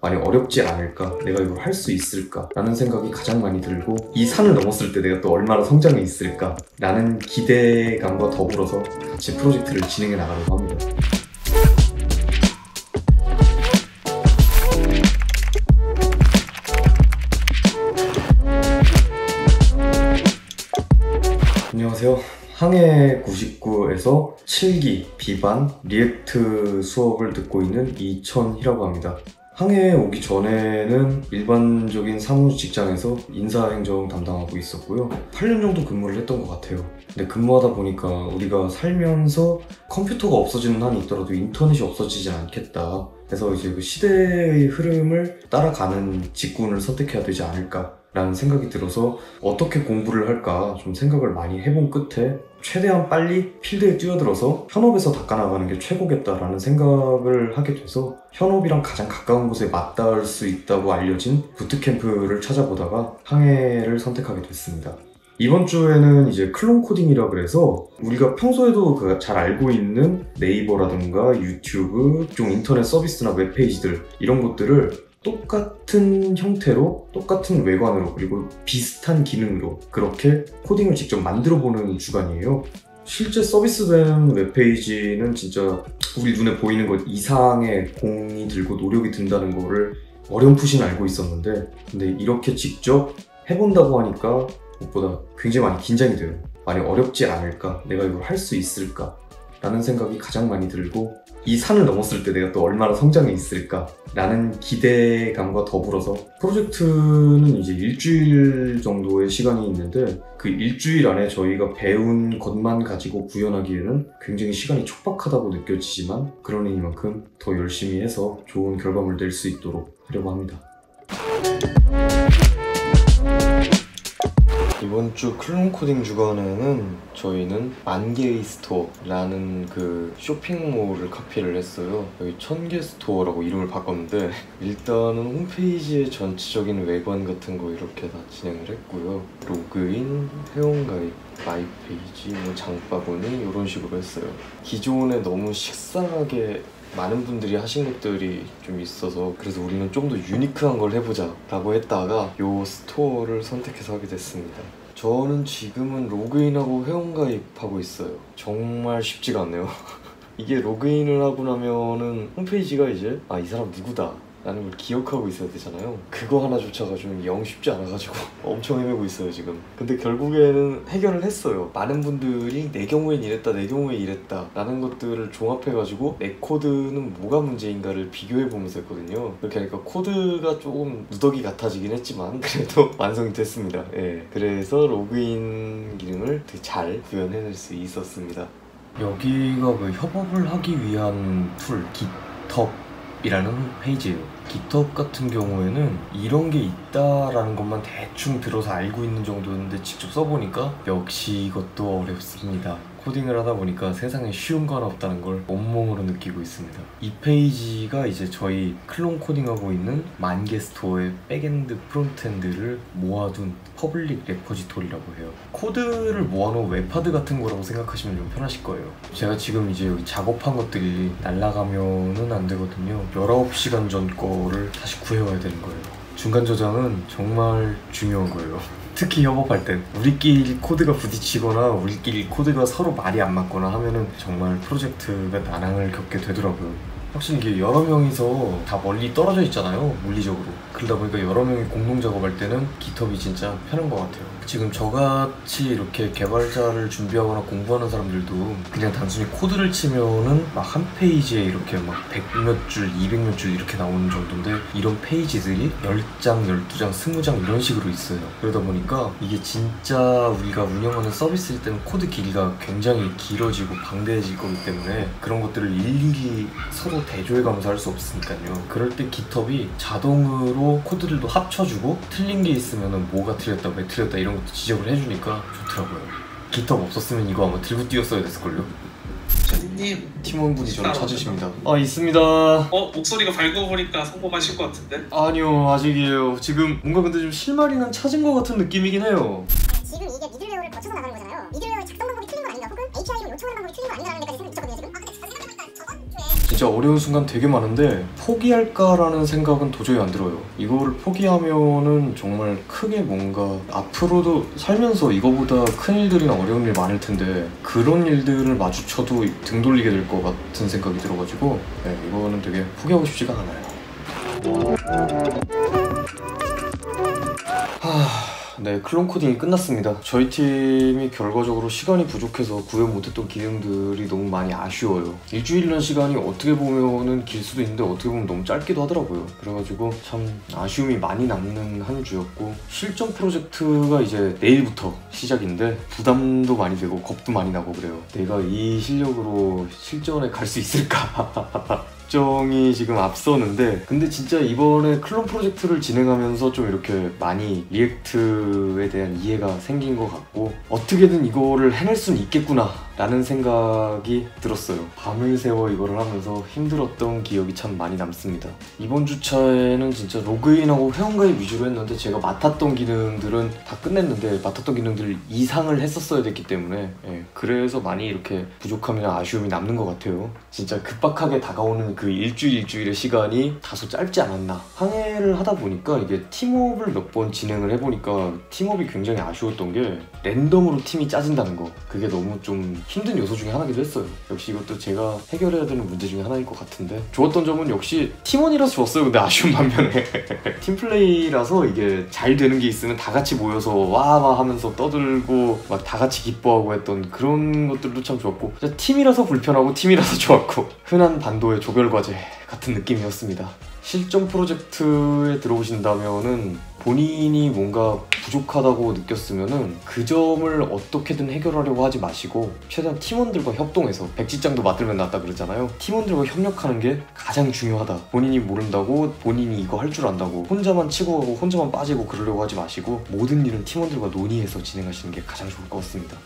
많이 어렵지 않을까? 내가 이걸 할 수 있을까? 라는 생각이 가장 많이 들고, 이 산을 넘었을 때 내가 또 얼마나 성장해 있을까? 라는 기대감과 더불어서 같이 프로젝트를 진행해 나가려고 합니다. 안녕하세요. 항해 99에서 7기 비반 리액트 수업을 듣고 있는 이천희라고 합니다. 항해에 오기 전에는 일반적인 사무 직장에서 인사행정 담당하고 있었고요. 8년 정도 근무를 했던 것 같아요. 근데 근무하다 보니까 우리가 살면서 컴퓨터가 없어지는 한이 있더라도 인터넷이 없어지지 않겠다. 그래서 이제 그 시대의 흐름을 따라가는 직군을 선택해야 되지 않을까 라는 생각이 들어서 어떻게 공부를 할까 좀 생각을 많이 해본 끝에 최대한 빨리 필드에 뛰어들어서 현업에서 닦아나가는 게 최고겠다라는 생각을 하게 돼서 현업이랑 가장 가까운 곳에 맞닿을 수 있다고 알려진 부트캠프를 찾아보다가 항해를 선택하게 됐습니다. 이번 주에는 이제 클론 코딩이라 그래서 우리가 평소에도 잘 알고 있는 네이버라든가 유튜브, 좀 인터넷 서비스나 웹페이지들 이런 것들을 똑같은 형태로, 똑같은 외관으로, 그리고 비슷한 기능으로 그렇게 코딩을 직접 만들어보는 주간이에요. 실제 서비스된 웹페이지는 진짜 우리 눈에 보이는 것 이상의 공이 들고 노력이 든다는 거를 어렴풋이는 알고 있었는데, 근데 이렇게 직접 해본다고 하니까 무엇보다 굉장히 많이 긴장이 돼요. 많이 어렵지 않을까? 내가 이걸 할 수 있을까? 라는 생각이 가장 많이 들고, 이 산을 넘었을 때 내가 또 얼마나 성장해 있을까? 라는 기대감과 더불어서 프로젝트는 이제 일주일 정도의 시간이 있는데, 그 일주일 안에 저희가 배운 것만 가지고 구현하기에는 굉장히 시간이 촉박하다고 느껴지지만, 그러니만큼 더 열심히 해서 좋은 결과물 낼 수 있도록 하려고 합니다. 이번 주 클론 코딩 주간에는 저희는 만개의 스토어라는 그 쇼핑몰을 카피를 했어요. 여기 1000개 스토어라고 이름을 바꿨는데, 일단은 홈페이지의 전체적인 외관 같은 거 이렇게 다 진행을 했고요. 로그인, 회원가입, 마이 페이지, 장바구니 이런 식으로 했어요. 기존에 너무 식상하게 많은 분들이 하신 것들이 좀 있어서, 그래서 우리는 좀 더 유니크한 걸 해보자 라고 했다가 요 스토어를 선택해서 하게 됐습니다. 저는 지금은 로그인하고 회원가입하고 있어요. 정말 쉽지가 않네요. 이게 로그인을 하고 나면은 홈페이지가 이제 이 사람 누구다 라는 걸 기억하고 있어야 되잖아요. 그거 하나조차가 좀 영 쉽지 않아가지고 엄청 헤매고 있어요 지금. 근데 결국에는 해결을 했어요. 많은 분들이 내 경우엔 이랬다, 내 경우엔 이랬다 라는 것들을 종합해가지고 내 코드는 뭐가 문제인가를 비교해보면서 했거든요. 그렇게 하니까 코드가 조금 누더기 같아지긴 했지만 그래도 완성이 됐습니다. 예. 그래서 로그인 기능을 되게 잘 구현해낼 수 있었습니다. 여기가 그 협업을 하기 위한 툴, GitHub 이라는 페이지예요. GitHub 같은 경우에는 이런 게 있다라는 것만 대충 들어서 알고 있는 정도였는데, 직접 써보니까 역시 이것도 어렵습니다. 코딩을 하다 보니까 세상에 쉬운 거 하나 없다는 걸 온몸으로 느끼고 있습니다. 이 페이지가 이제 저희 클론 코딩하고 있는 만개 스토어의 백엔드, 프론트엔드를 모아둔 퍼블릭 레포지토리라고 해요. 코드를 모아놓은 웹하드 같은 거라고 생각하시면 좀 편하실 거예요. 제가 지금 이제 여기 작업한 것들이 날아가면은 안 되거든요. 19시간 전 거를 다시 구해와야 되는 거예요. 중간 저장은 정말 중요한 거예요. 특히 협업할 땐 우리끼리 코드가 부딪히거나 우리끼리 코드가 서로 말이 안 맞거나 하면은 정말 프로젝트가 난항을 겪게 되더라고요. 확실히 이게 여러 명이서 다 멀리 떨어져 있잖아요, 물리적으로. 그러다 보니까 여러 명이 공동 작업할 때는 GitHub이 진짜 편한 것 같아요. 지금 저같이 이렇게 개발자를 준비하거나 공부하는 사람들도 그냥 단순히 코드를 치면은 막 한 페이지에 이렇게 막 100몇 줄, 200몇 줄 이렇게 나오는 정도인데, 이런 페이지들이 10장, 12장, 20장 이런 식으로 있어요. 그러다 보니까 이게 진짜 우리가 운영하는 서비스일 때는 코드 길이가 굉장히 길어지고 방대해질 거기 때문에 그런 것들을 일일이 서로 대조해가면서 할 수 없으니까요. 그럴 때 GitHub이 자동으로 코드들도 합쳐주고, 틀린 게 있으면 뭐가 틀렸다, 왜 틀렸다 이런 것도 지적을 해주니까 좋더라고요. GitHub 없었으면 이거 아마 들고 뛰었어야 됐을걸요? 님 팀원분이 저를 찾으십니다. 있습니다. 목소리가 밝고 보니까 성공하실 것 같은데? 아니요, 아직이에요. 지금 뭔가 근데 좀 실마리는 찾은 것 같은 느낌이긴 해요. 지금 이게 미들웨어를 거쳐서 나가는 거잖아요. 미들웨어의 작동 방법이 틀린 건 아닌가, 혹은 API로 요청하는 방법이 틀린 건 아닌가라는 데까지 생각이 있었거든요 지금. 진짜 어려운 순간 되게 많은데 포기할까라는 생각은 도저히 안 들어요. 이거를 포기하면은 정말 크게 뭔가 앞으로도 살면서 이거보다 큰 일들이나 어려운 일 많을 텐데 그런 일들을 마주쳐도 등 돌리게 될 것 같은 생각이 들어가지고 네, 이거는 되게 포기하고 싶지가 않아요. 네, 클론 코딩이 끝났습니다. 저희 팀이 결과적으로 시간이 부족해서 구현 못했던 기능들이 너무 많이 아쉬워요. 일주일이라는 시간이 어떻게 보면은 길 수도 있는데 어떻게 보면 너무 짧기도 하더라고요. 그래가지고 참 아쉬움이 많이 남는 한 주였고, 실전 프로젝트가 이제 내일부터 시작인데 부담도 많이 되고 겁도 많이 나고 그래요. 내가 이 실력으로 실전에 갈 수 있을까? 걱정이 지금 앞서는데, 근데 진짜 이번에 클론 프로젝트를 진행하면서 좀 이렇게 많이 리액트에 대한 이해가 생긴 것 같고 어떻게든 이거를 해낼 수는 있겠구나 라는 생각이 들었어요. 밤을 새워 이거를 하면서 힘들었던 기억이 참 많이 남습니다. 이번 주차에는 진짜 로그인하고 회원가입 위주로 했는데 제가 맡았던 기능들은 다 끝냈는데 맡았던 기능들 이상을 했었어야 됐기 때문에 그래서 많이 이렇게 부족함이나 아쉬움이 남는 것 같아요. 진짜 급박하게 다가오는 그 일주일의 시간이 다소 짧지 않았나. 항해를 하다 보니까 이게 팀업을 몇 번 진행을 해보니까 팀업이 굉장히 아쉬웠던 게 랜덤으로 팀이 짜진다는 거. 그게 너무 좀 힘든 요소 중에 하나기도 했어요. 역시 이것도 제가 해결해야 되는 문제 중에 하나일 것 같은데, 좋았던 점은 역시 팀원이라서 좋았어요. 근데 아쉬운 반면에 팀플레이라서 이게 잘 되는 게 있으면 다 같이 모여서 와와 하면서 떠들고 막 다 같이 기뻐하고 했던 그런 것들도 참 좋았고, 진짜 팀이라서 불편하고 팀이라서 좋았고 흔한 반도의 조별과제 같은 느낌이었습니다. 실전 프로젝트에 들어오신다면은 본인이 뭔가 부족하다고 느꼈으면은 그 점을 어떻게든 해결하려고 하지 마시고 최대한 팀원들과 협동해서, 백지장도 맞들면 낫다 그러잖아요. 팀원들과 협력하는 게 가장 중요하다. 본인이 모른다고, 본인이 이거 할 줄 안다고 혼자만 치고 가고 혼자만 빠지고 그러려고 하지 마시고 모든 일은 팀원들과 논의해서 진행하시는 게 가장 좋을 것 같습니다.